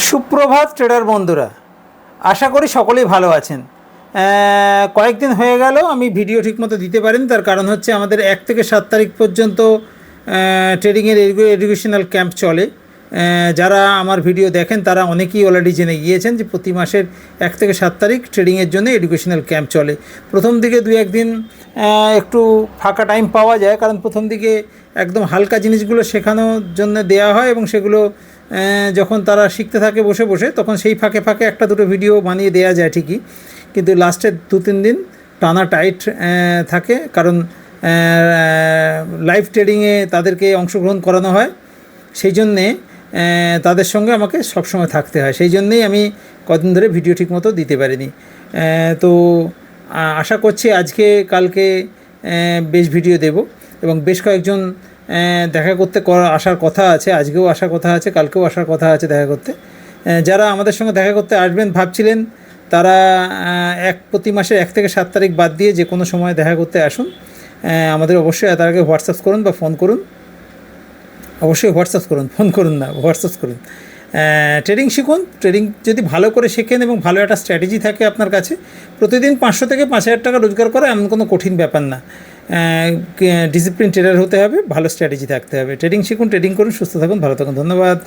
সুপ্রভাত ট্রেডার বন্ধুরা, আশা করি সকলেই ভালো আছেন। কয়েকদিন হয়ে গেল আমি ভিডিও ঠিকমতো দিতে পারিনি। তার কারণ হচ্ছে আমাদের 1 থেকে 7 তারিখ পর্যন্ত ট্রেডিংয়ের এডুকেশনাল ক্যাম্প চলে। যারা আমার ভিডিও দেখেন তারা অনেকেই অলরেডি জেনে গিয়েছেন যে প্রতি মাসের 1 থেকে 7 তারিখ ট্রেডিংয়ের জন্য এডুকেশনাল ক্যাম্প চলে। প্রথম দিকে 2-1 দিন একটু ফাঁকা টাইম পাওয়া যায়, কারণ প্রথম দিকে একদম হালকা জিনিসগুলো শেখানোর জন্য দেওয়া হয় এবং সেগুলো যখন তারা শিখতে থাকে বসে বসে, তখন সেই ফাঁকে ফাঁকে 1-2 ভিডিও বানিয়ে দেওয়া যায় ঠিকই, কিন্তু লাস্টের 2-3 দিন টানা টাইট থাকে, কারণ লাইভ ট্রেডিংয়ে তাদেরকে অংশগ্রহণ করানো হয়। সেই জন্যে তাদের সঙ্গে আমাকে সবসময় থাকতে হয়। সেই জন্যেই আমি কদিন ধরে ভিডিও ঠিকমতো দিতে পারিনি। তো আশা করছি আজকে কালকে বেশ ভিডিও দেব, এবং বেশ কয়েকজন দেখা করতে আসার কথা আছে। আজকেও আসার কথা আছে, কালকেও আসার কথা আছে দেখা করতে। যারা আমাদের সঙ্গে দেখা করতে আসবেন ভাবছিলেন, তারা প্রতি মাসের 1 থেকে 7 তারিখ বাদ দিয়ে যে কোনো সময় দেখা করতে আসুন। আমাদের অবশ্যই তার আগে হোয়াটসঅ্যাপ করুন বা ফোন করুন। অবশ্যই হোয়াটসঅ্যাপ করুন, ফোন করুন না, হোয়াটসঅ্যাপ করুন। ট্রেডিং শিখুন। ট্রেডিং যদি ভালো করে শেখেন এবং ভালো একটা স্ট্র্যাটেজি থাকে আপনার কাছে, প্রতিদিন 500 থেকে 5,000 টাকা রোজগার করা এমন কোনো কঠিন ব্যাপার না। ডিসিপ্লিন ট্রেডার হতে হবে, ভালো স্ট্র্যাটেজি থাকতে হবে। ট্রেডিং শিখুন, ট্রেডিং করুন, সুস্থ থাকুন, ভালো থাকুন। ধন্যবাদ।